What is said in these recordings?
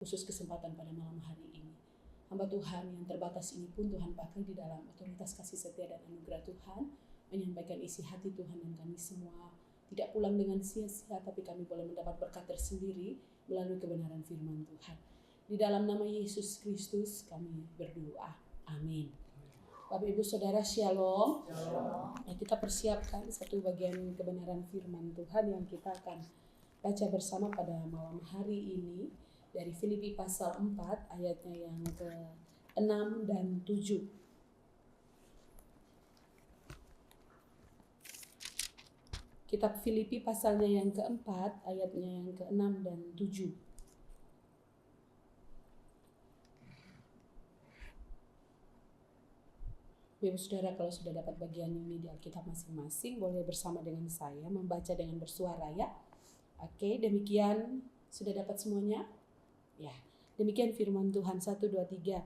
khusus kesempatan pada malam hari ini. Hamba Tuhan yang terbatas ini pun Tuhan pakai di dalam otoritas kasih setia dan anugerah Tuhan, menyampaikan isi hati Tuhan, dan kami semua tidak pulang dengan sia-sia, tapi kami boleh mendapat berkat tersendiri melalui kebenaran firman Tuhan. Di dalam nama Yesus Kristus kami berdoa. Amin. Bapak Ibu Saudara, Shalom. Ya, kita persiapkan satu bagian kebenaran firman Tuhan yang kita akan baca bersama pada malam hari ini dari Filipi pasal 4 ayatnya yang ke-6 dan 7. Kitab Filipi pasalnya yang ke-4 ayatnya yang ke-6 dan 7. Bapak Saudara, kalau sudah dapat bagian ini di Alkitab masing-masing, boleh bersama dengan saya membaca dengan bersuara ya. Oke, demikian sudah dapat semuanya? Ya, demikian firman Tuhan 1, 2, 3.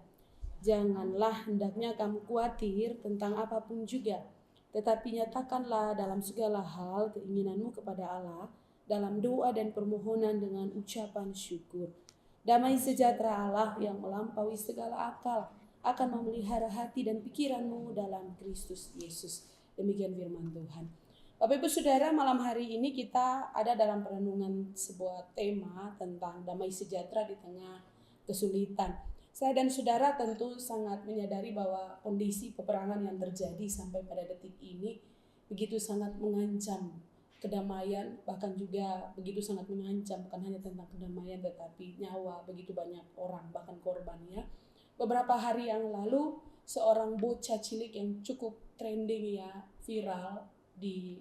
Janganlah hendaknya kamu khawatir tentang apapun juga, tetapi nyatakanlah dalam segala hal keinginanmu kepada Allah dalam doa dan permohonan dengan ucapan syukur. Damai sejahtera Allah yang melampaui segala akal akan memelihara hati dan pikiranmu dalam Kristus Yesus. Demikian firman Tuhan. Bapak Ibu Saudara, malam hari ini kita ada dalam perenungan sebuah tema tentang damai sejahtera di tengah kesulitan. Saya dan saudara tentu sangat menyadari bahwa kondisi peperangan yang terjadi sampai pada detik ini begitu sangat mengancam kedamaian, bahkan juga begitu sangat mengancam bukan hanya tentang kedamaian tetapi nyawa begitu banyak orang, bahkan korbannya. Beberapa hari yang lalu seorang bocah cilik yang cukup trending ya, viral di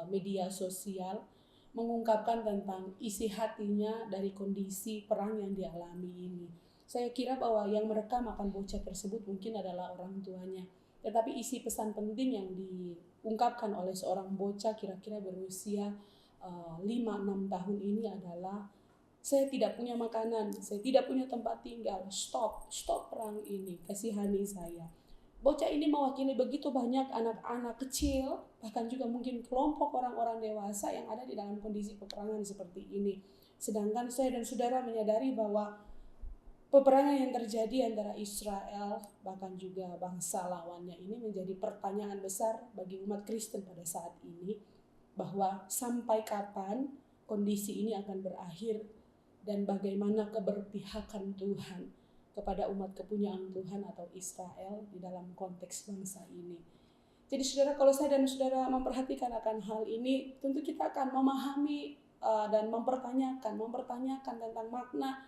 media sosial, mengungkapkan tentang isi hatinya dari kondisi perang yang dialami ini. Saya kira bahwa yang merekam akan bocah tersebut mungkin adalah orang tuanya. Tetapi isi pesan penting yang diungkapkan oleh seorang bocah kira-kira berusia 5-6 tahun ini adalah, saya tidak punya makanan, saya tidak punya tempat tinggal, stop perang ini, kasihani saya. Bocah ini mewakili begitu banyak anak-anak kecil, bahkan juga mungkin kelompok orang-orang dewasa yang ada di dalam kondisi peperangan seperti ini. Sedangkan saya dan saudara menyadari bahwa peperangan yang terjadi antara Israel bahkan juga bangsa lawannya ini menjadi pertanyaan besar bagi umat Kristen pada saat ini, bahwa sampai kapan kondisi ini akan berakhir dan bagaimana keberpihakan Tuhan kepada umat kepunyaan Tuhan atau Israel di dalam konteks bangsa ini. Jadi saudara, kalau saya dan saudara memperhatikan akan hal ini, tentu kita akan memahami dan mempertanyakan tentang makna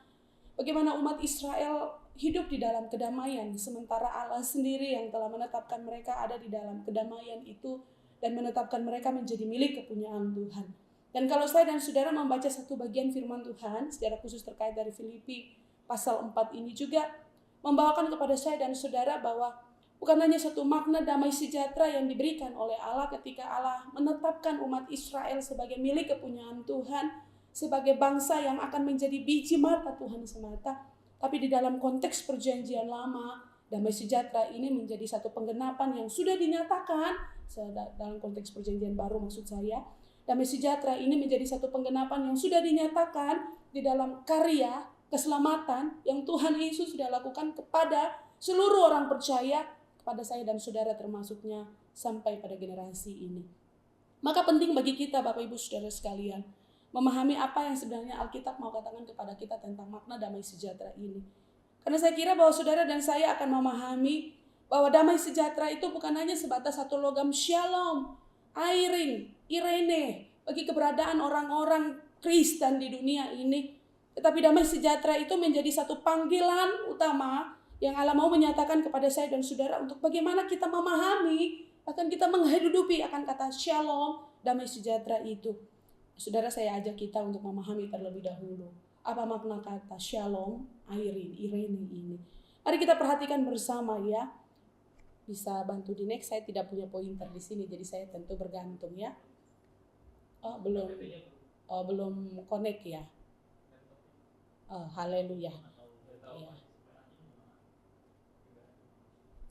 bagaimana umat Israel hidup di dalam kedamaian, sementara Allah sendiri yang telah menetapkan mereka ada di dalam kedamaian itu dan menetapkan mereka menjadi milik kepunyaan Tuhan. Dan kalau saya dan saudara membaca satu bagian firman Tuhan secara khusus terkait dari Filipi pasal 4 ini juga membawakan kepada saya dan saudara bahwa bukan hanya satu makna damai sejahtera yang diberikan oleh Allah ketika Allah menetapkan umat Israel sebagai milik kepunyaan Tuhan, sebagai bangsa yang akan menjadi biji mata Tuhan semata, tapi di dalam konteks perjanjian lama, damai sejahtera ini menjadi satu penggenapan yang sudah dinyatakan dalam konteks perjanjian baru. Maksud saya, damai sejahtera ini menjadi satu penggenapan yang sudah dinyatakan di dalam karya keselamatan yang Tuhan Yesus sudah lakukan kepada seluruh orang percaya, kepada saya dan saudara termasuknya sampai pada generasi ini. Maka penting bagi kita Bapak Ibu Saudara sekalian memahami apa yang sebenarnya Alkitab mau katakan kepada kita tentang makna damai sejahtera ini. Karena saya kira bahwa saudara dan saya akan memahami bahwa damai sejahtera itu bukan hanya sebatas satu logam shalom, irene bagi keberadaan orang-orang Kristen di dunia ini. Tetapi damai sejahtera itu menjadi satu panggilan utama yang Allah mau menyatakan kepada saya dan saudara untuk bagaimana kita memahami, bahkan kita menghidupi akan kata shalom, damai sejahtera itu. Saudara, saya ajak kita untuk memahami terlebih dahulu apa makna kata shalom, irene ini. Mari kita perhatikan bersama ya. Bisa bantu di next, saya tidak punya pointer di sini jadi saya tentu bergantung ya. Belum connect ya. Haleluya. Ya.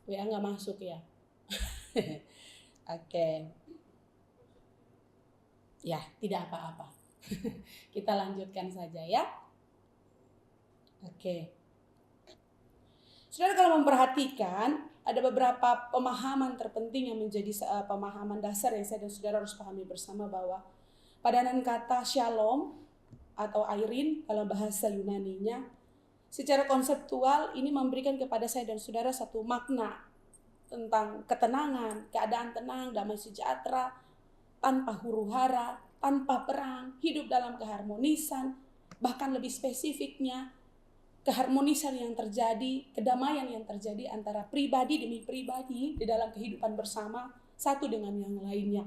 WA nggak masuk ya. Oke. Ya, tidak apa-apa. Kita lanjutkan saja ya. Oke. Saudara kalau memperhatikan, ada beberapa pemahaman terpenting yang menjadi pemahaman dasar yang saya dan saudara harus pahami bersama, bahwa padanan kata shalom atau airin dalam bahasa Yunaninya, secara konseptual ini memberikan kepada saya dan saudara satu makna tentang ketenangan, keadaan tenang, damai sejahtera, tanpa huru-hara, tanpa perang, hidup dalam keharmonisan, bahkan lebih spesifiknya, keharmonisan yang terjadi, kedamaian yang terjadi antara pribadi demi pribadi di dalam kehidupan bersama satu dengan yang lainnya.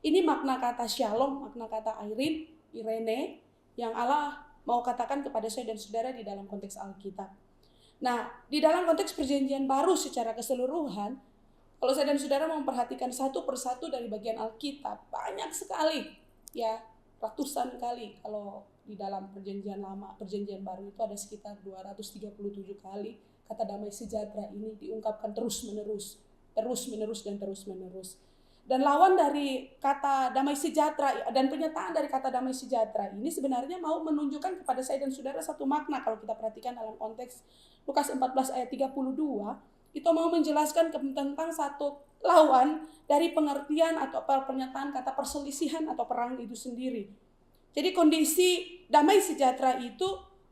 Ini makna kata shalom, makna kata airin, irene, yang Allah mau katakan kepada saya dan saudara di dalam konteks Alkitab. Nah, di dalam konteks perjanjian baru secara keseluruhan, kalau saya dan saudara memperhatikan satu persatu dari bagian Alkitab, banyak sekali, ya, ratusan kali. Kalau di dalam perjanjian lama, perjanjian baru itu ada sekitar 237 kali kata damai sejahtera ini diungkapkan terus-menerus. Dan lawan dari kata damai sejahtera dan pernyataan dari kata damai sejahtera ini sebenarnya mau menunjukkan kepada saya dan saudara satu makna. Kalau kita perhatikan dalam konteks Lukas 14 ayat 32, itu mau menjelaskan tentang satu lawan dari pengertian atau pernyataan kata perselisihan atau perang itu sendiri. Jadi kondisi damai sejahtera itu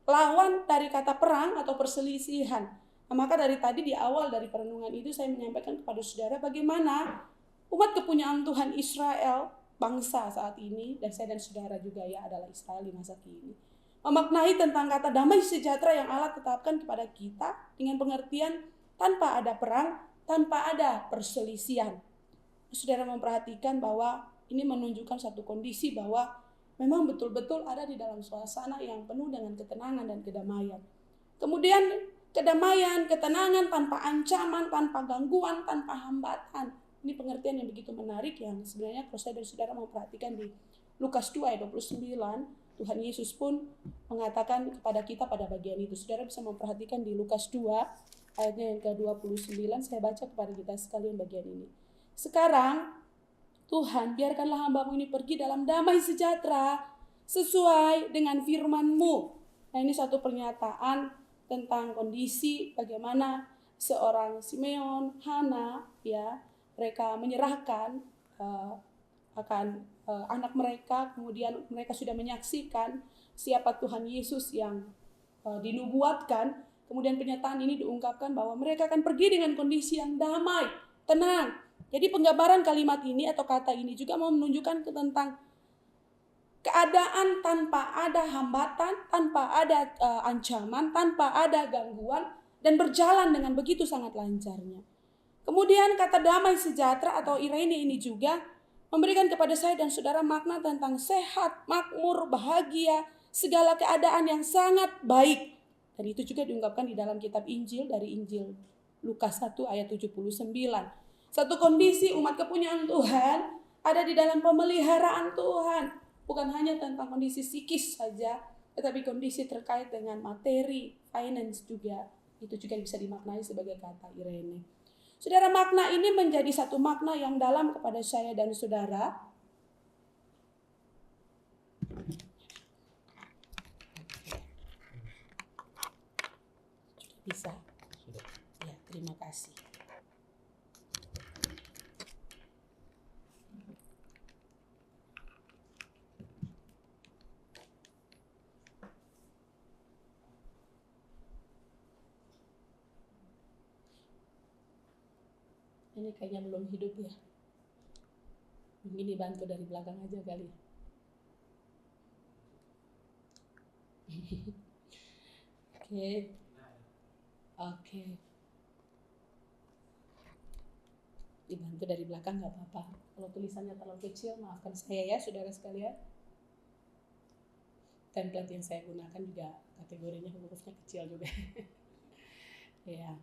lawan dari kata perang atau perselisihan. Nah, maka dari tadi di awal dari perenungan itu saya menyampaikan kepada saudara bagaimana umat kepunyaan Tuhan Israel, bangsa saat ini, dan saya dan saudara juga ya adalah Israel di masa kini, memaknai tentang kata damai sejahtera yang Allah tetapkan kepada kita dengan pengertian tanpa ada perang, tanpa ada perselisihan. Saudara memperhatikan bahwa ini menunjukkan satu kondisi bahwa memang betul-betul ada di dalam suasana yang penuh dengan ketenangan dan kedamaian. Kemudian kedamaian, ketenangan tanpa ancaman, tanpa gangguan, tanpa hambatan. Ini pengertian yang begitu menarik yang sebenarnya kalau saya dan saudara memperhatikan di Lukas 2 ayat 29, Tuhan Yesus pun mengatakan kepada kita pada bagian itu. Saudara bisa memperhatikan di Lukas 2 ayatnya yang ke-29, saya baca kepada kita sekalian bagian ini. Sekarang Tuhan, biarkanlah hamba-Mu ini pergi dalam damai sejahtera sesuai dengan firman-Mu. Nah, ini satu pernyataan tentang kondisi bagaimana seorang Simeon, Hana, ya, mereka menyerahkan akan anak mereka, kemudian mereka sudah menyaksikan siapa Tuhan Yesus yang dinubuatkan. Kemudian pernyataan ini diungkapkan bahwa mereka akan pergi dengan kondisi yang damai, tenang. Jadi penggambaran kalimat ini atau kata ini juga mau menunjukkan tentang keadaan tanpa ada hambatan, tanpa ada ancaman, tanpa ada gangguan, dan berjalan dengan begitu sangat lancarnya. Kemudian kata damai sejahtera atau irene ini juga memberikan kepada saya dan saudara makna tentang sehat, makmur, bahagia, segala keadaan yang sangat baik. Dan itu juga diungkapkan di dalam kitab Injil dari Injil Lukas 1 ayat 79. Satu kondisi umat kepunyaan Tuhan ada di dalam pemeliharaan Tuhan. Bukan hanya tentang kondisi psikis saja, tetapi kondisi terkait dengan materi, finance juga. Itu juga bisa dimaknai sebagai kata irene. Saudara, makna ini menjadi satu makna yang dalam kepada saya dan saudara. Bisa? Ya, terima kasih. Ini kayaknya belum hidup ya. Mungkin dibantu dari belakang aja kali. Oke. Dibantu dari belakang nggak apa-apa. Kalau tulisannya terlalu kecil, maafkan saya ya saudara sekalian. Template yang saya gunakan juga kategorinya hurufnya kecil juga. Ya,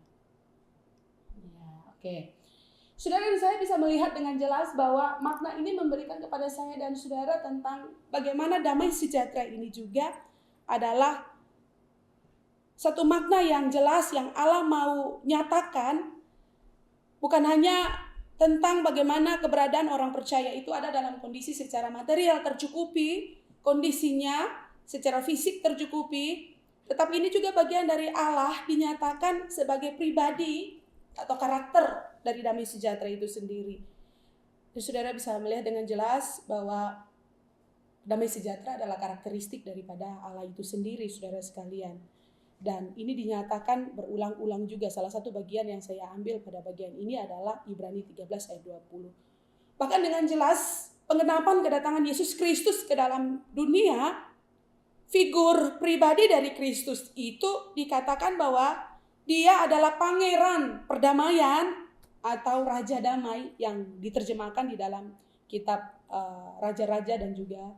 oke. Saudara dan saya bisa melihat dengan jelas bahwa makna ini memberikan kepada saya dan saudara tentang bagaimana damai sejahtera ini juga adalah satu makna yang jelas yang Allah mau nyatakan, bukan hanya tentang bagaimana keberadaan orang percaya itu ada dalam kondisi secara material tercukupi, kondisinya secara fisik tercukupi, Tetapi ini juga bagian dari Allah dinyatakan sebagai pribadi atau karakter dari damai sejahtera itu sendiri. Dan saudara bisa melihat dengan jelas bahwa damai sejahtera adalah karakteristik daripada Allah itu sendiri, saudara sekalian. Dan ini dinyatakan berulang-ulang juga. Salah satu bagian yang saya ambil pada bagian ini adalah Ibrani 13 ayat 20. Bahkan dengan jelas pengenapan kedatangan Yesus Kristus ke dalam dunia, figur pribadi dari Kristus itu dikatakan bahwa dia adalah pangeran perdamaian atau raja damai yang diterjemahkan di dalam kitab Raja-Raja dan juga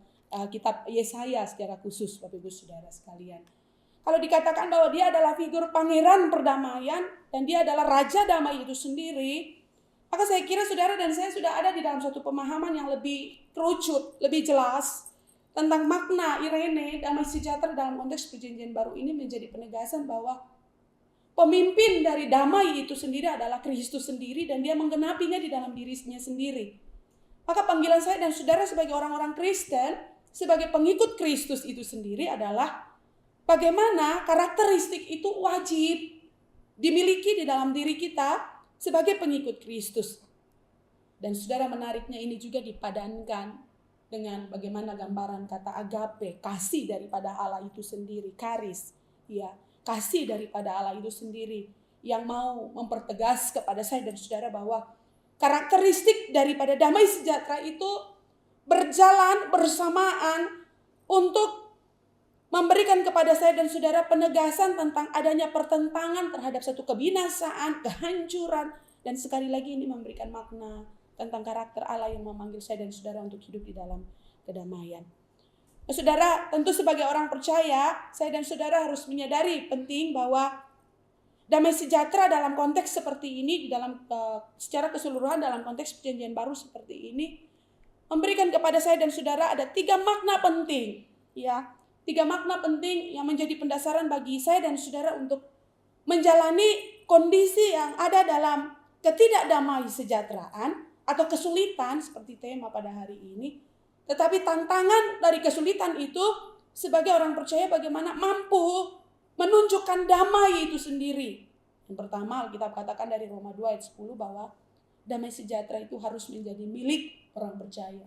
kitab Yesaya secara khusus, Bapak Ibu Saudara sekalian. Kalau dikatakan bahwa dia adalah figur pangeran perdamaian dan dia adalah raja damai itu sendiri, maka saya kira saudara dan saya sudah ada di dalam suatu pemahaman yang lebih kerucut, lebih jelas tentang makna Irene damai sejahtera dalam konteks perjanjian baru ini menjadi penegasan bahwa pemimpin dari damai itu sendiri adalah Kristus sendiri dan dia menggenapinya di dalam dirinya sendiri. Maka panggilan saya dan saudara sebagai orang-orang Kristen, sebagai pengikut Kristus itu sendiri adalah bagaimana karakteristik itu wajib dimiliki di dalam diri kita sebagai pengikut Kristus. Dan saudara, menariknya ini juga dipadankan dengan bagaimana gambaran kata agape, kasih daripada Allah itu sendiri, karis, ya, kasih daripada Allah itu sendiri yang mau mempertegas kepada saya dan saudara bahwa karakteristik daripada damai sejahtera itu berjalan bersamaan untuk memberikan kepada saya dan saudara penegasan tentang adanya pertentangan terhadap satu kebinasaan, kehancuran, dan sekali lagi ini memberikan makna tentang karakter Allah yang memanggil saya dan saudara untuk hidup di dalam kedamaian. Nah, saudara, tentu sebagai orang percaya, saya dan saudara harus menyadari penting bahwa damai sejahtera dalam konteks seperti ini, di dalam secara keseluruhan dalam konteks perjanjian baru seperti ini, memberikan kepada saya dan saudara ada 3 makna penting, ya. 3 makna penting yang menjadi pendasaran bagi saya dan saudara untuk menjalani kondisi yang ada dalam ketidakdamai sejahteraan atau kesulitan seperti tema pada hari ini. Tetapi tantangan dari kesulitan itu sebagai orang percaya bagaimana mampu menunjukkan damai itu sendiri. Yang pertama, Alkitab katakan dari Roma 2 ayat 10 bahwa damai sejahtera itu harus menjadi milik orang percaya.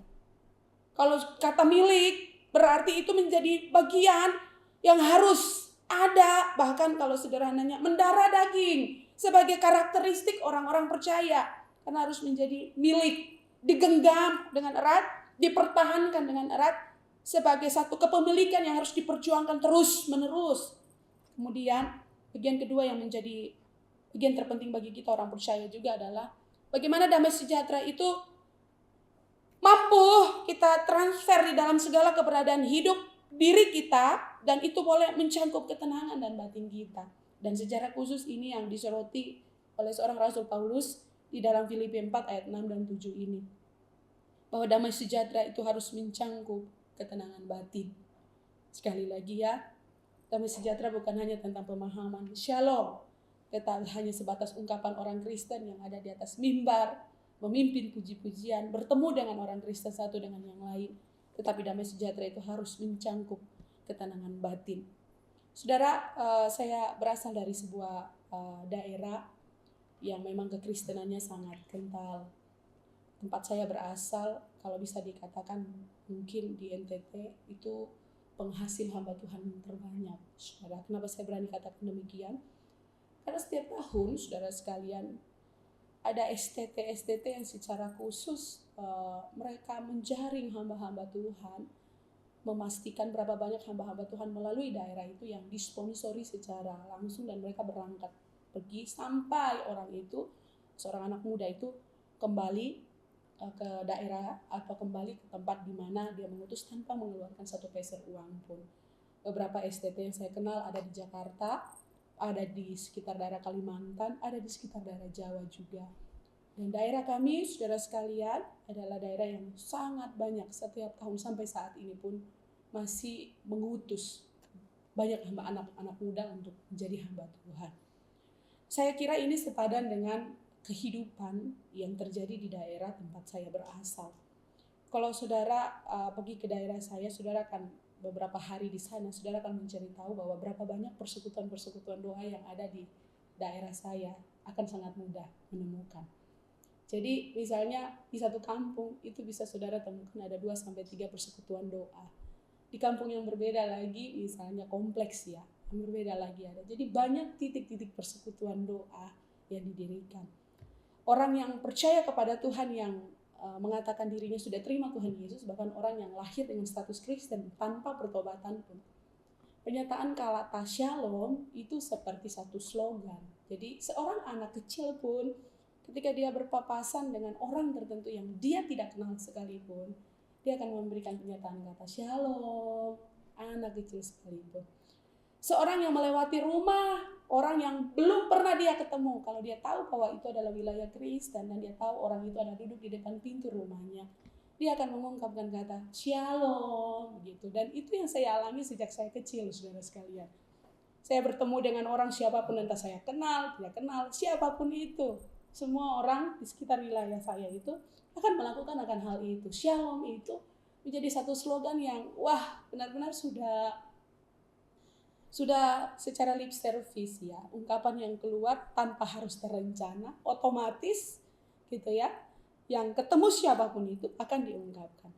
Kalau kata milik berarti itu menjadi bagian yang harus ada, bahkan kalau sederhananya mendarah daging sebagai karakteristik orang-orang percaya, karena harus menjadi milik, digenggam dengan erat, dipertahankan dengan erat sebagai satu kepemilikan yang harus diperjuangkan terus menerus. Kemudian bagian kedua yang menjadi bagian terpenting bagi kita orang percaya juga adalah bagaimana damai sejahtera itu mampu kita transfer di dalam segala keberadaan hidup diri kita, dan itu boleh mencangkup ketenangan dan batin kita. Dan secara khusus ini yang disoroti oleh seorang Rasul Paulus di dalam Filipi 4 ayat 6 dan 7 ini. Bahwa damai sejahtera itu harus mencangkup ketenangan batin. Sekali lagi ya, damai sejahtera bukan hanya tentang pemahaman shalom, tetapi hanya sebatas ungkapan orang Kristen yang ada di atas mimbar, memimpin puji-pujian, bertemu dengan orang Kristen satu dengan yang lain. Tetapi damai sejahtera itu harus mencangkup ketenangan batin. Saudara, saya berasal dari sebuah daerah yang memang kekristenannya sangat kental. Tempat saya berasal, kalau bisa dikatakan mungkin di NTT itu penghasil hamba Tuhan terbanyak. Saudara, kenapa saya berani katakan demikian? Karena setiap tahun, saudara sekalian, ada STT yang secara khusus mereka menjaring hamba-hamba Tuhan, memastikan berapa banyak hamba-hamba Tuhan melalui daerah itu yang disponsori secara langsung, dan mereka berangkat pergi sampai orang itu, seorang anak muda itu kembali ke daerah atau kembali ke tempat di mana dia mengutus tanpa mengeluarkan satu peser uang pun. Beberapa STT yang saya kenal ada di Jakarta, ada di sekitar daerah Kalimantan, ada di sekitar daerah Jawa juga. Dan daerah kami, saudara sekalian, adalah daerah yang sangat banyak setiap tahun sampai saat ini pun masih mengutus banyak anak-anak muda untuk menjadi hamba Tuhan. Saya kira ini sepadan dengan kehidupan yang terjadi di daerah tempat saya berasal. Kalau saudara pergi ke daerah saya, saudara akan beberapa hari di sana, saudara akan mencari tahu bahwa berapa banyak persekutuan-persekutuan doa yang ada di daerah saya, akan sangat mudah menemukan. Jadi misalnya di satu kampung itu bisa saudara temukan ada 2-3 persekutuan doa. Di kampung yang berbeda lagi, misalnya kompleks ya, yang berbeda lagi ada. Jadi banyak titik-titik persekutuan doa yang didirikan. Orang yang percaya kepada Tuhan, yang mengatakan dirinya sudah terima Tuhan Yesus, bahkan orang yang lahir dengan status Kristen tanpa pertobatan pun. Pernyataan kata shalom itu seperti satu slogan. Jadi seorang anak kecil pun ketika dia berpapasan dengan orang tertentu yang dia tidak kenal sekalipun, dia akan memberikan pernyataan kata shalom, anak kecil sekalipun. Seorang yang melewati rumah orang yang belum pernah dia ketemu, kalau dia tahu bahwa itu adalah wilayah Kristen dan dia tahu orang itu ada duduk di depan pintu rumahnya, dia akan mengungkapkan kata shalom gitu. Dan itu yang saya alami sejak saya kecil, saudara sekalian. Saya bertemu dengan orang siapapun, entah saya kenal, tidak kenal, siapapun itu, semua orang di sekitar wilayah saya itu akan melakukan akan hal itu. Shalom itu menjadi satu slogan yang benar-benar sudah secara lip service ya, ungkapan yang keluar tanpa harus terencana, otomatis gitu ya, yang ketemu siapapun itu akan diungkapkan.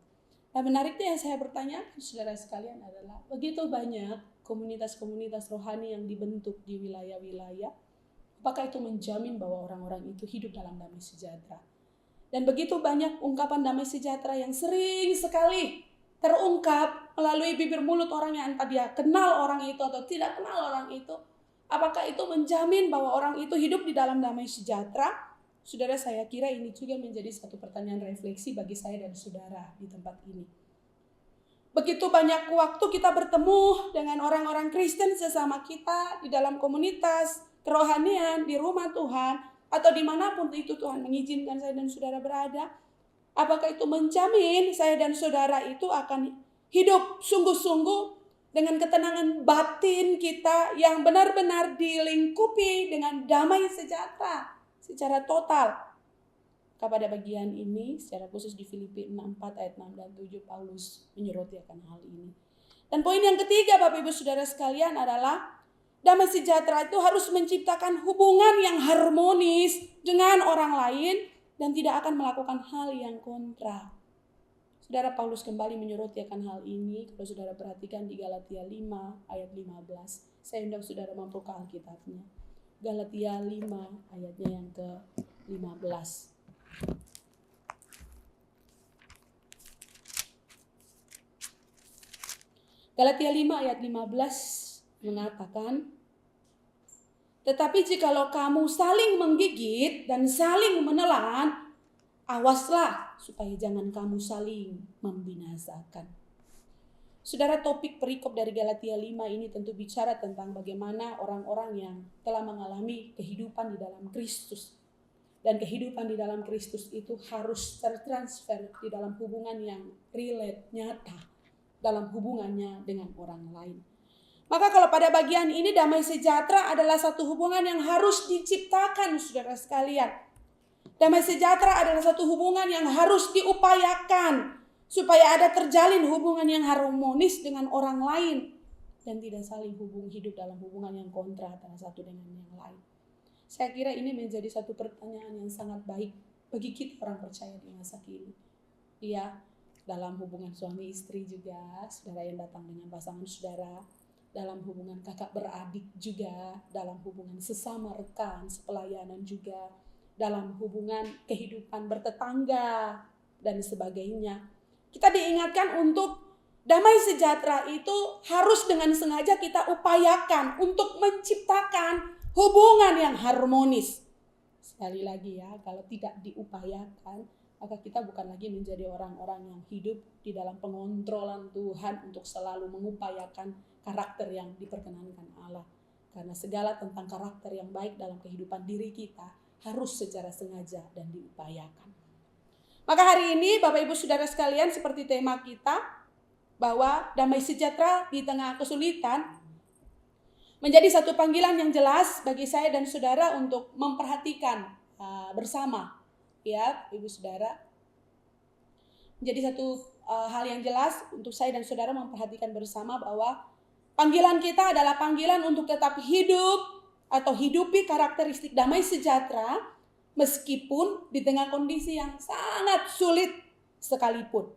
Nah, menariknya yang saya bertanyakan saudara sekalian adalah begitu banyak komunitas-komunitas rohani yang dibentuk di wilayah-wilayah, apakah itu menjamin bahwa orang-orang itu hidup dalam damai sejahtera? Dan begitu banyak ungkapan damai sejahtera yang sering sekali terungkap melalui bibir mulut orang yang entah dia kenal orang itu atau tidak kenal orang itu. Apakah itu menjamin bahwa orang itu hidup di dalam damai sejahtera? Saudara, saya kira ini juga menjadi satu pertanyaan refleksi bagi saya dan saudara di tempat ini. Begitu banyak waktu kita bertemu dengan orang-orang Kristen sesama kita di dalam komunitas kerohanian, di rumah Tuhan, atau dimanapun itu Tuhan mengizinkan saya dan saudara berada. Apakah itu menjamin saya dan saudara itu akan hidup sungguh-sungguh dengan ketenangan batin kita yang benar-benar dilingkupi dengan damai sejahtera secara total? Pada bagian ini secara khusus di Filipi 6:4 ayat 6 dan 7 Paulus menyoroti akan hal ini. Dan poin yang ketiga Bapak Ibu Saudara sekalian adalah damai sejahtera itu harus menciptakan hubungan yang harmonis dengan orang lain dan tidak akan melakukan hal yang kontra. Saudara, Paulus kembali menyoroti akan hal ini. Kalau saudara perhatikan di Galatia 5 ayat 15. Saya undang saudara membuka Alkitabnya. Galatia 5 ayatnya yang ke-15. Galatia 5 ayat 15 mengatakan, tetapi jikalau kamu saling menggigit dan saling menelan, awaslah supaya jangan kamu saling membinasakan. Saudara, topik perikop dari Galatia 5 ini tentu bicara tentang bagaimana orang-orang yang telah mengalami kehidupan di dalam Kristus. Dan kehidupan di dalam Kristus itu harus tertransfer di dalam hubungan yang relate, nyata, dalam hubungannya dengan orang lain. Maka kalau pada bagian ini damai sejahtera adalah satu hubungan yang harus diciptakan, saudara sekalian. Damai sejahtera adalah satu hubungan yang harus diupayakan supaya ada terjalin hubungan yang harmonis dengan orang lain dan tidak saling hidup dalam hubungan yang kontra antara satu dengan yang lain. Saya kira ini menjadi satu pertanyaan yang sangat baik bagi kita orang percaya di masa kini. Ya, dalam hubungan suami istri juga, saudara yang datang dengan pasangan saudara, dalam hubungan kakak beradik juga, dalam hubungan sesama rekan, sepelayanan juga, dalam hubungan kehidupan bertetangga dan sebagainya. Kita diingatkan untuk damai sejahtera itu harus dengan sengaja kita upayakan untuk menciptakan hubungan yang harmonis. Sekali lagi ya, kalau tidak diupayakan, maka kita bukan lagi menjadi orang-orang yang hidup di dalam pengontrolan Tuhan untuk selalu mengupayakan karakter yang diperkenankan Allah. Karena segala tentang karakter yang baik dalam kehidupan diri kita harus secara sengaja dan diupayakan. Maka hari ini Bapak Ibu Saudara sekalian, seperti tema kita, bahwa damai sejahtera di tengah kesulitan menjadi satu panggilan yang jelas bagi saya dan saudara untuk memperhatikan bersama, ya Ibu Saudara, menjadi satu hal yang jelas untuk saya dan saudara memperhatikan bersama bahwa panggilan kita adalah panggilan untuk tetap hidup atau hidupi karakteristik damai sejahtera meskipun di tengah kondisi yang sangat sulit sekalipun.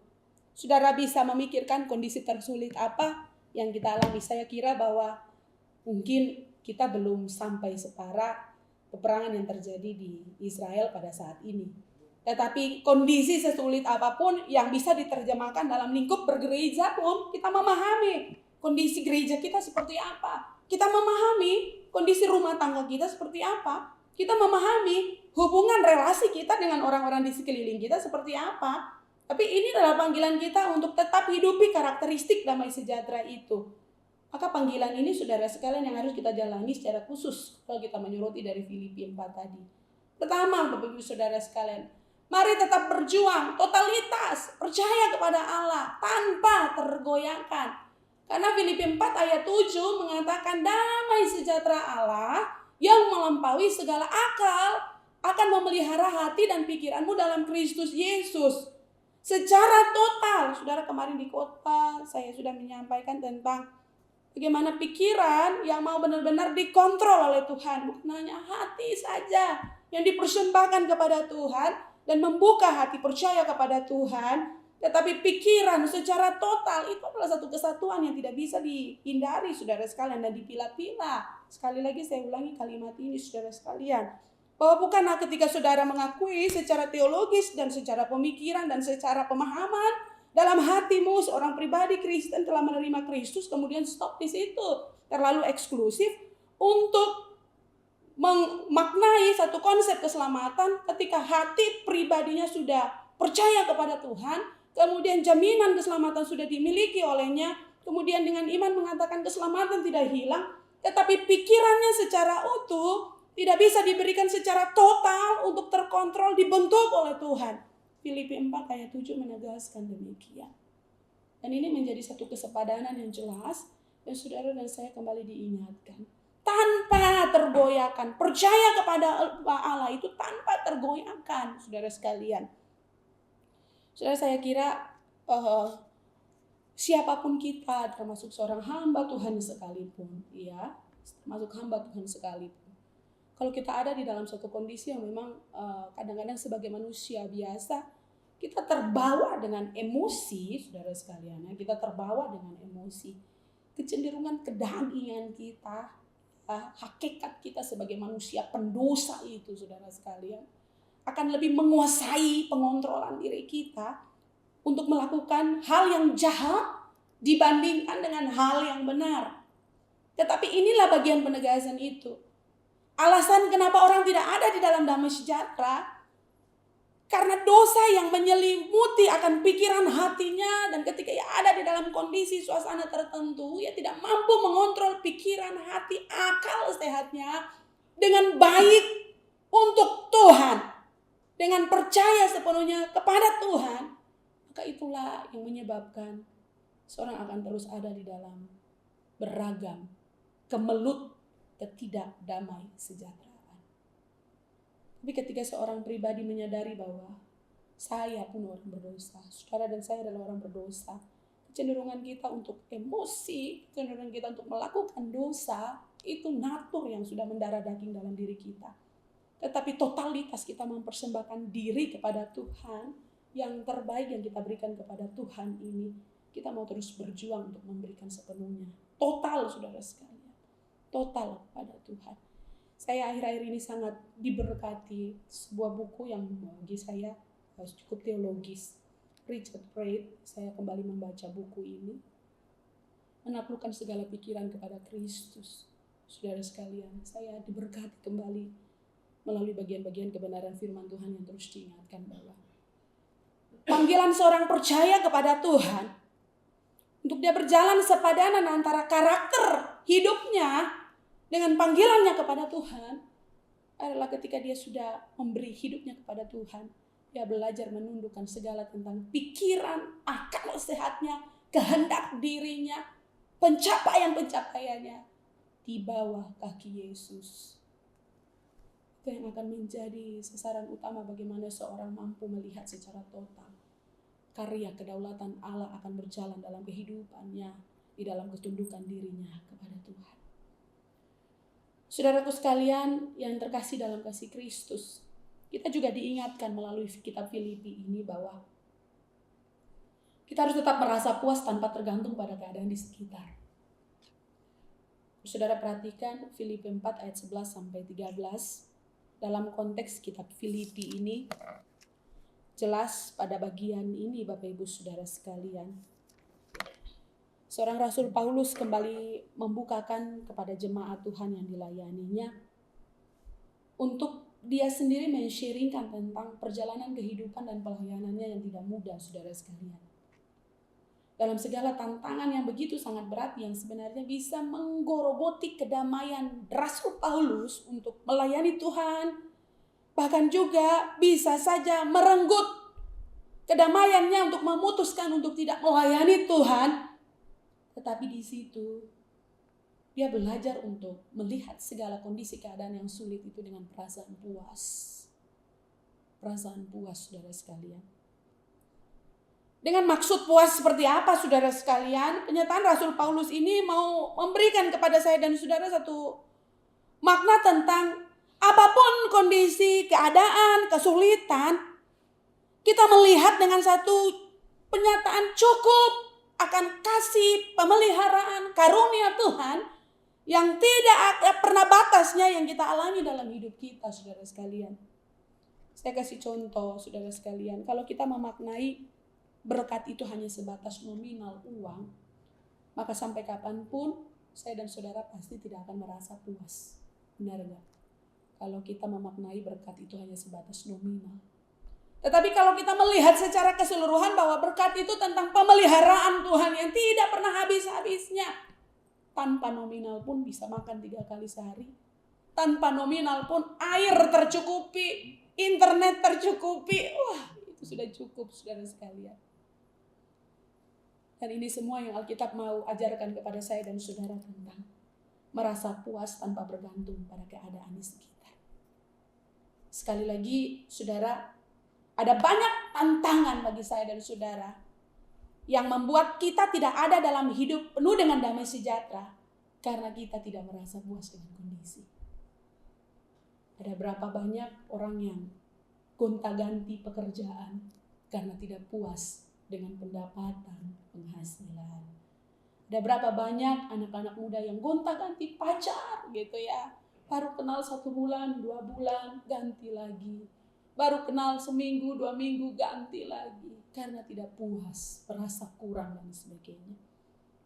Saudara bisa memikirkan kondisi tersulit apa yang kita alami. Saya kira bahwa mungkin kita belum sampai separah peperangan yang terjadi di Israel pada saat ini. Tetapi kondisi sesulit apapun yang bisa diterjemahkan dalam lingkup bergereja pun kita memahami kondisi gereja kita seperti apa. Kita memahami kondisi rumah tangga kita seperti apa. Kita memahami hubungan relasi kita dengan orang-orang di sekeliling kita seperti apa. Tapi ini adalah panggilan kita untuk tetap hidupi karakteristik damai sejahtera itu. Maka panggilan ini saudara sekalian yang harus kita jalani secara khusus kalau kita menyoroti dari Filipi 4 tadi. Pertama, Bapak Ibu Saudara sekalian, mari tetap berjuang, totalitas, percaya kepada Allah tanpa tergoyahkan. Karena Filipi 4 ayat 7 mengatakan damai sejahtera Allah yang melampaui segala akal akan memelihara hati dan pikiranmu dalam Kristus Yesus. Secara total, saudara kemarin di khotbah saya sudah menyampaikan tentang bagaimana pikiran yang mau benar-benar dikontrol oleh Tuhan. Bukan hanya hati saja yang dipersembahkan kepada Tuhan dan membuka hati percaya kepada Tuhan. Tetapi pikiran secara total itu adalah satu kesatuan yang tidak bisa dihindari saudara sekalian dan dipilah-pilah. Sekali lagi saya ulangi kalimat ini saudara sekalian. Bahwa bukanlah ketika saudara mengakui secara teologis dan secara pemikiran dan secara pemahaman dalam hatimu seorang pribadi Kristen telah menerima Kristus, kemudian stop di situ. Terlalu eksklusif untuk memaknai satu konsep keselamatan ketika hati pribadinya sudah percaya kepada Tuhan, kemudian jaminan keselamatan sudah dimiliki olehnya, kemudian dengan iman mengatakan keselamatan tidak hilang, tetapi pikirannya secara utuh tidak bisa diberikan secara total untuk terkontrol, dibentuk oleh Tuhan. Filipi 4 ayat 7 menegaskan demikian. Dan ini menjadi satu kesepadanan yang jelas dan saudara dan saya kembali diingatkan. Tanpa tergoyahkan, percaya kepada Allah itu tanpa tergoyahkan, saudara sekalian. Saudara, saya kira siapapun kita, termasuk seorang hamba Tuhan sekalipun, ya, termasuk hamba Tuhan sekalipun. Kalau kita ada di dalam suatu kondisi yang memang kadang-kadang sebagai manusia biasa, kita terbawa dengan emosi, saudara sekalian. Kita terbawa dengan emosi. Kecenderungan kedagingan kita, hakikat kita sebagai manusia pendosa itu, saudara sekalian, akan lebih menguasai pengontrolan diri kita untuk melakukan hal yang jahat dibandingkan dengan hal yang benar. Tetapi inilah bagian penegasan itu. Alasan kenapa orang tidak ada di dalam damai sejahtera, karena dosa yang menyelimuti akan pikiran hatinya, dan ketika ia ada di dalam kondisi suasana tertentu, ia tidak mampu mengontrol pikiran, hati, akal sehatnya dengan baik untuk Tuhan, dengan percaya sepenuhnya kepada Tuhan. Maka itulah yang menyebabkan seorang akan terus ada di dalam beragam kemelut ketidakdamai sejahteraan. Tapi ketika seorang pribadi menyadari bahwa saya pun orang berdosa, saudara dan saya adalah orang berdosa, kecenderungan kita untuk emosi, kecenderungan kita untuk melakukan dosa, itu natur yang sudah mendarah daging dalam diri kita. Tetapi totalitas kita mempersembahkan diri kepada Tuhan, yang terbaik yang kita berikan kepada Tuhan ini, kita mau terus berjuang untuk memberikan sepenuhnya. Total, saudara sekalian. Total pada Tuhan. Saya akhir-akhir ini sangat diberkati sebuah buku yang bagi saya cukup teologis. Richard Pratt, saya kembali membaca buku ini. Menaklukkan segala pikiran kepada Kristus. Saudara sekalian, saya diberkati kembali melalui bagian-bagian kebenaran firman Tuhan yang terus diingatkan bahwa panggilan seorang percaya kepada Tuhan untuk dia berjalan sepadanan antara karakter hidupnya dengan panggilannya kepada Tuhan adalah ketika dia sudah memberi hidupnya kepada Tuhan. Dia belajar menundukkan segala tentang pikiran, akal sehatnya, kehendak dirinya, pencapaian-pencapaiannya di bawah kaki Yesus. Itu yang akan menjadi sasaran utama bagaimana seorang mampu melihat secara total. karya kedaulatan Allah akan berjalan dalam kehidupannya, di dalam ketundukan dirinya kepada Tuhan. Saudaraku sekalian yang terkasih dalam kasih Kristus, kita juga diingatkan melalui kitab Filipi ini bahwa kita harus tetap merasa puas tanpa tergantung pada keadaan di sekitar. Saudara perhatikan Filipi 4 ayat 11 sampai 13. Dalam konteks kitab Filipi ini jelas pada bagian ini Bapak Ibu Saudara sekalian. Seorang Rasul Paulus kembali membukakan kepada jemaat Tuhan yang dilayaninya untuk dia sendiri men-sharingkan tentang perjalanan kehidupan dan pelayanannya yang tidak mudah, saudara sekalian. Dalam segala tantangan yang begitu sangat berat yang sebenarnya bisa menggorogoti kedamaian Rasul Paulus untuk melayani Tuhan, bahkan juga bisa saja merenggut kedamaiannya untuk memutuskan untuk tidak melayani Tuhan. Tetapi di situ dia belajar untuk melihat segala kondisi keadaan yang sulit itu dengan perasaan puas. Perasaan puas, saudara sekalian. Dengan maksud puas seperti apa, saudara sekalian? Penyataan Rasul Paulus ini mau memberikan kepada saya dan saudara satu makna tentang apapun kondisi, keadaan, kesulitan, kita melihat dengan satu penyataan cukup akan kasih, pemeliharaan, karunia Tuhan yang tidak ada pernah batasnya yang kita alami dalam hidup kita, saudara sekalian. Saya kasih contoh, saudara sekalian. Kalau kita memaknai berkat itu hanya sebatas nominal uang, maka sampai kapanpun saya dan saudara pasti tidak akan merasa puas. Benar gak? Kalau kita memaknai berkat itu hanya sebatas nominal. Tetapi kalau kita melihat secara keseluruhan bahwa berkat itu tentang pemeliharaan Tuhan yang tidak pernah habis-habisnya. Tanpa nominal pun bisa makan 3 kali sehari. Tanpa nominal pun air tercukupi, internet tercukupi. Wah, itu sudah cukup, saudara sekalian. Dan ini semua yang Alkitab mau ajarkan kepada saya dan saudara tentang merasa puas tanpa bergantung pada keadaan di sekitar. Sekali lagi, saudara, ada banyak tantangan bagi saya dan saudara yang membuat kita tidak ada dalam hidup penuh dengan damai sejahtera karena kita tidak merasa puas dengan kondisi. Ada berapa banyak orang yang gonta-ganti pekerjaan karena tidak puas dengan pendapatan, penghasilan. Ada berapa banyak anak-anak muda yang gonta-ganti pacar gitu ya. Baru kenal 1 bulan, 2 bulan, ganti lagi. Baru kenal seminggu, 2 minggu, ganti lagi. Karena tidak puas, merasa kurang dan sebagainya.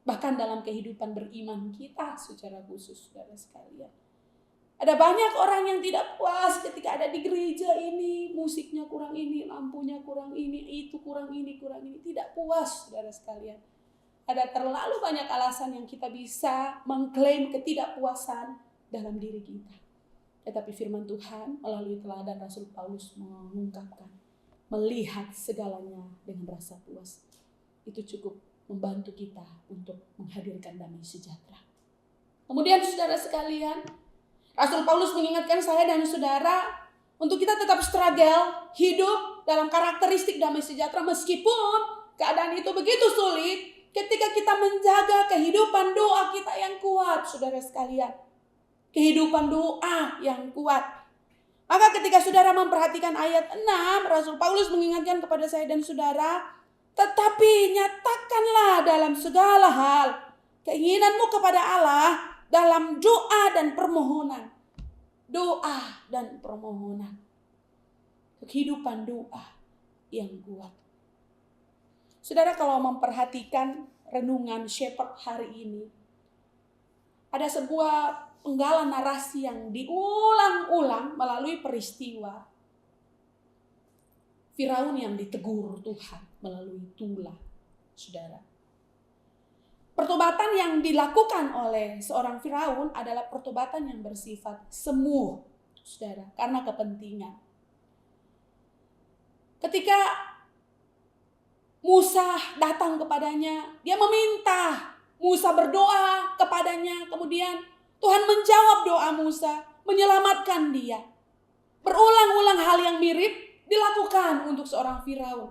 Bahkan dalam kehidupan beriman kita secara khusus, saudara sekalian. Ada banyak orang yang tidak puas ketika ada di gereja ini, musiknya kurang ini, lampunya kurang ini, itu kurang ini, kurang ini. Tidak puas, saudara sekalian. Ada terlalu banyak alasan yang kita bisa mengklaim ketidakpuasan dalam diri kita. Tetapi firman Tuhan melalui teladan Rasul Paulus mengungkapkan, melihat segalanya dengan rasa puas. Itu cukup membantu kita untuk menghadirkan damai sejahtera. Kemudian saudara sekalian, Rasul Paulus mengingatkan saya dan saudara untuk kita tetap struggle, hidup dalam karakteristik damai sejahtera meskipun keadaan itu begitu sulit ketika kita menjaga kehidupan doa kita yang kuat, saudara sekalian. Kehidupan doa yang kuat. Maka ketika saudara memperhatikan ayat 6, Rasul Paulus mengingatkan kepada saya dan saudara, tetapi nyatakanlah dalam segala hal keinginanmu kepada Allah dalam doa dan permohonan. Doa dan permohonan. Kehidupan doa yang kuat. Saudara kalau memperhatikan renungan Shepherd hari ini, ada sebuah penggalan narasi yang diulang-ulang melalui peristiwa Firaun yang ditegur Tuhan melalui tulah, saudara. Pertobatan yang dilakukan oleh seorang Firaun adalah pertobatan yang bersifat semu, saudara, karena kepentingan. Ketika Musa datang kepadanya, dia meminta Musa berdoa kepadanya, kemudian Tuhan menjawab doa Musa, menyelamatkan dia. Berulang-ulang hal yang mirip dilakukan untuk seorang Firaun.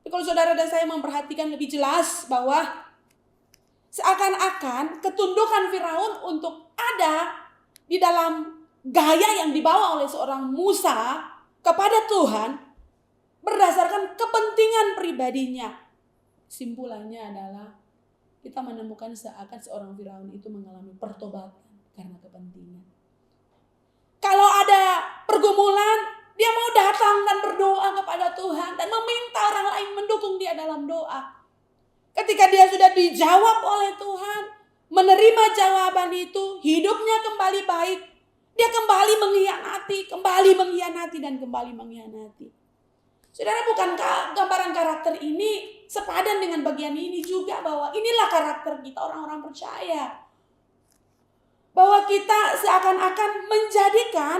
Tapi kalau saudara dan saya memperhatikan lebih jelas bahwa seakan-akan ketundukan Firaun untuk ada di dalam gaya yang dibawa oleh seorang Musa kepada Tuhan berdasarkan kepentingan pribadinya. Simpulannya adalah kita menemukan seakan seorang Firaun itu mengalami pertobatan karena kepentingan. Kalau ada pergumulan, dia mau datang dan berdoa kepada Tuhan dan meminta orang lain mendukung dia dalam doa. Ketika dia sudah dijawab oleh Tuhan, menerima jawaban itu, hidupnya kembali baik. Dia kembali mengkhianati dan kembali mengkhianati. Saudara, bukankah gambaran karakter ini sepadan dengan bagian ini juga, bahwa inilah karakter kita orang-orang percaya. Bahwa kita seakan-akan menjadikan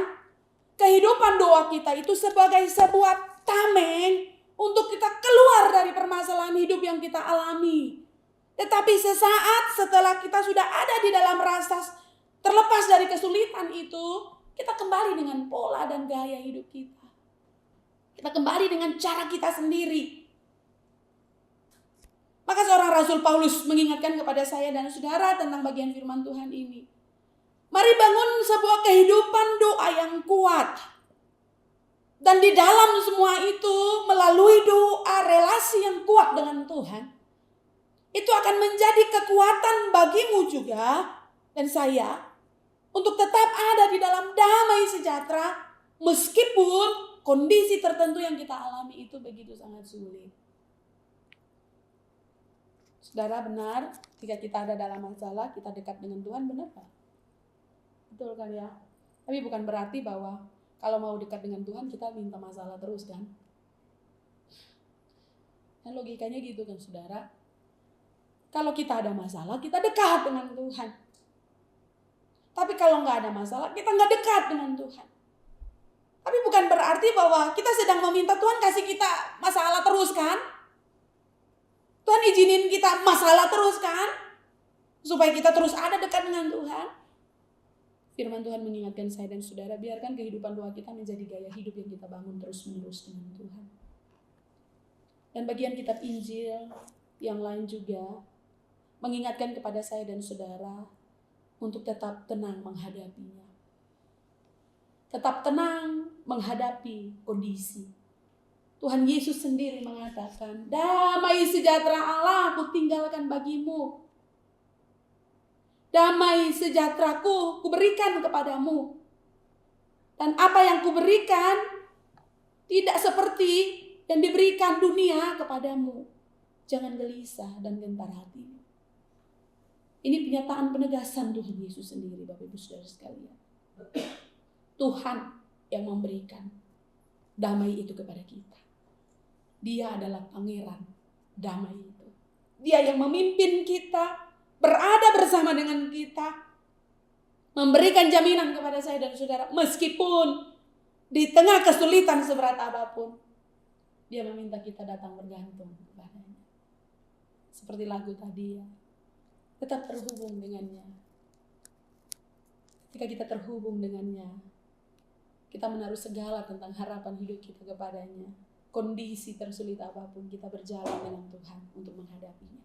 kehidupan doa kita itu sebagai sebuah tameng untuk kita keluar dari permasalahan hidup yang kita alami. Tetapi sesaat setelah kita sudah ada di dalam rasa terlepas dari kesulitan itu, kita kembali dengan pola dan gaya hidup kita. Kita kembali dengan cara kita sendiri. Maka seorang Rasul Paulus mengingatkan kepada saya dan saudara tentang bagian firman Tuhan ini. Mari bangun sebuah kehidupan doa yang kuat. Dan di dalam semua itu, melalui doa relasi yang kuat dengan Tuhan, itu akan menjadi kekuatan bagimu juga dan saya untuk tetap ada di dalam damai sejahtera meskipun kondisi tertentu yang kita alami itu begitu sangat sulit. Saudara, benar, jika kita ada dalam masalah, kita dekat dengan Tuhan, benar tak? Betul kan ya? Tapi bukan berarti bahwa kalau mau dekat dengan Tuhan kita minta masalah terus kan? Dan logikanya gitu kan saudara. Kalau kita ada masalah kita dekat dengan Tuhan. Tapi kalau nggak ada masalah kita nggak dekat dengan Tuhan. Tapi bukan berarti bahwa kita sedang meminta Tuhan kasih kita masalah terus kan? Tuhan izinin kita masalah terus kan? Supaya kita terus ada dekat dengan Tuhan. Firman Tuhan mengingatkan saya dan saudara, biarkan kehidupan doa kita menjadi gaya hidup yang kita bangun terus-menerus dengan Tuhan. Dan bagian kitab Injil yang lain juga mengingatkan kepada saya dan saudara untuk tetap tenang menghadapinya. Tetap tenang menghadapi kondisi. Tuhan Yesus sendiri mengatakan, damai sejahtera Allah aku tinggalkan bagimu. Damai sejahteraku kuberikan kepadamu. Dan apa yang kuberikan tidak seperti yang diberikan dunia kepadamu. Jangan gelisah dan gentar hati. Ini pernyataan penegasan Tuhan Yesus sendiri, Bapak Ibu Saudara sekalian. Tuhan yang memberikan damai itu kepada kita. Dia adalah pangeran damai itu. Dia yang memimpin kita, berada bersama dengan kita, memberikan jaminan kepada saya dan saudara, meskipun di tengah kesulitan seberat apapun, dia meminta kita datang bergantung kepadanya. Seperti lagu tadi ya, tetap terhubung dengannya. Ketika kita terhubung dengannya, kita menaruh segala tentang harapan hidup kita kepadanya. Kondisi tersulit apapun, kita berjalan dengan Tuhan untuk menghadapinya.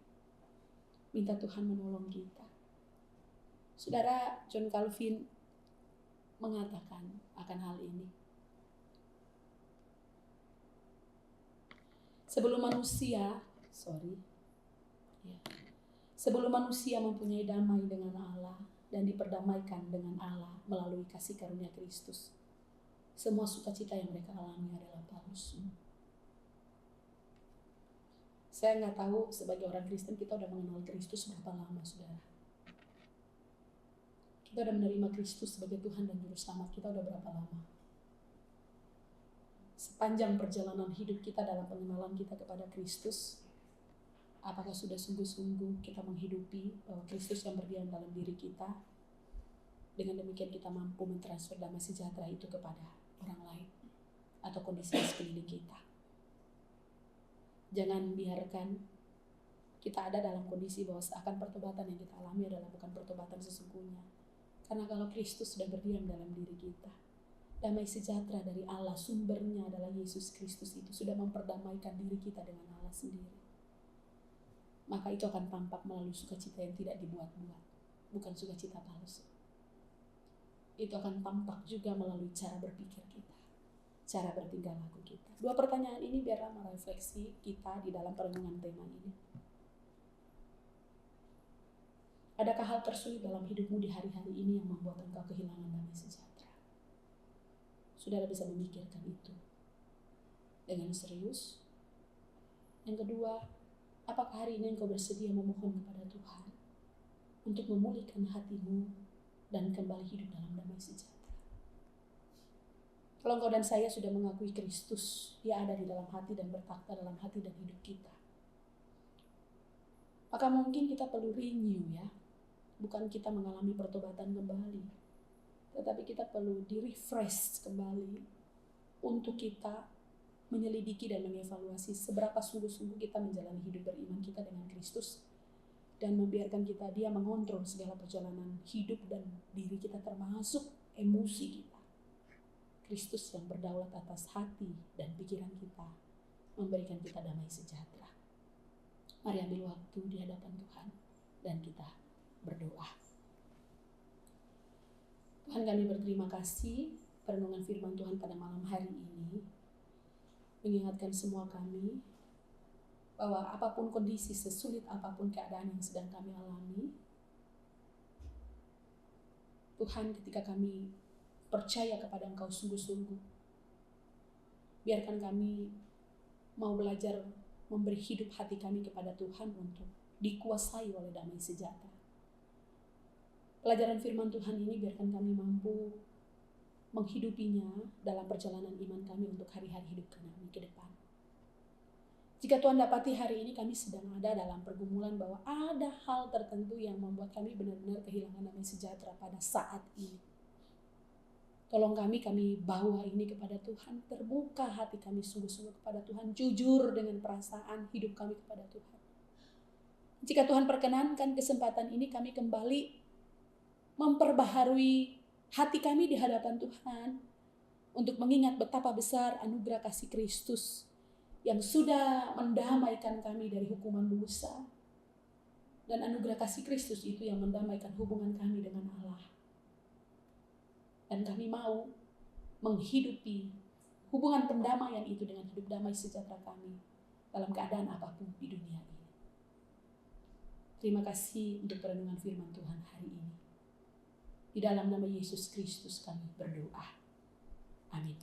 Minta Tuhan menolong kita. Saudara, John Calvin mengatakan akan hal ini. Sebelum manusia mempunyai damai dengan Allah dan diperdamaikan dengan Allah melalui kasih karunia Kristus, semua sukacita yang mereka alami adalah palsu. Saya nggak tahu sebagai orang Kristen kita udah mengenal Kristus berapa lama, saudara. Kita udah menerima Kristus sebagai Tuhan dan Juru Selamat kita udah berapa lama. Sepanjang perjalanan hidup kita dalam pengenalan kita kepada Kristus, apakah sudah sungguh-sungguh kita menghidupi bahwa Kristus yang berdiam dalam diri kita, dengan demikian kita mampu mentransfer damai sejahtera itu kepada orang lain atau kondisi sekeliling kita. Jangan biarkan kita ada dalam kondisi bahwa seakan pertobatan yang kita alami adalah bukan pertobatan sesungguhnya. Karena kalau Kristus sudah berdiam dalam diri kita, Damai sejahtera dari Allah, sumbernya adalah Yesus Kristus, itu sudah memperdamaikan diri kita dengan Allah sendiri. Maka itu akan tampak melalui sukacita yang tidak dibuat-buat, bukan sukacita palsu. Itu akan tampak juga melalui cara berpikir kita, cara bertingkah laku kita. Dua pertanyaan ini biarlah merefleksi kita di dalam perenungan tema ini. Adakah hal tersulit dalam hidupmu di hari-hari ini yang membuat engkau kehilangan damai sejahtera? Saudara bisa memikirkan itu dengan serius. Yang kedua, apakah hari ini engkau bersedia memohon kepada Tuhan untuk memulihkan hatimu dan kembali hidup dalam damai sejahtera? Kalau engkau dan saya sudah mengakui Kristus, Dia ada di dalam hati dan bertakhta dalam hati dan hidup kita, maka mungkin kita perlu renew ya. Bukan kita mengalami pertobatan kembali, tetapi kita perlu di-refresh kembali untuk kita menyelidiki dan mengevaluasi seberapa sungguh-sungguh kita menjalani hidup beriman kita dengan Kristus, dan membiarkan Dia mengontrol segala perjalanan hidup dan diri kita, termasuk emosi kita. Kristus yang berdaulat atas hati dan pikiran kita, memberikan kita damai sejahtera. Mari ambil waktu di hadapan Tuhan dan kita berdoa. Tuhan, kami berterima kasih perenungan firman Tuhan pada malam hari ini mengingatkan semua kami bahwa apapun kondisi, sesulit apapun keadaan yang sedang kami alami, Tuhan, ketika kami percaya kepada Engkau sungguh-sungguh, biarkan kami mau belajar memberi hidup hati kami kepada Tuhan untuk dikuasai oleh damai sejahtera. Pelajaran firman Tuhan ini biarkan kami mampu menghidupinya dalam perjalanan iman kami untuk hari-hari hidup kami ke depan. Jika Tuhan dapati hari ini kami sedang ada dalam pergumulan bahwa ada hal tertentu yang membuat kami benar-benar kehilangan damai sejahtera pada saat ini, tolong kami bawa ini kepada Tuhan, terbuka hati kami sungguh-sungguh kepada Tuhan, jujur dengan perasaan hidup kami kepada Tuhan. Jika Tuhan perkenankan kesempatan ini, kami kembali memperbaharui hati kami di hadapan Tuhan untuk mengingat betapa besar anugerah kasih Kristus yang sudah mendamaikan kami dari hukuman dosa, dan anugerah kasih Kristus itu yang mendamaikan hubungan kami dengan Allah. Dan kami mau menghidupi hubungan pendamaian itu dengan hidup damai sejahtera kami dalam keadaan apapun di dunia ini. Terima kasih untuk perenungan firman Tuhan hari ini. Di dalam nama Yesus Kristus kami berdoa. Amin.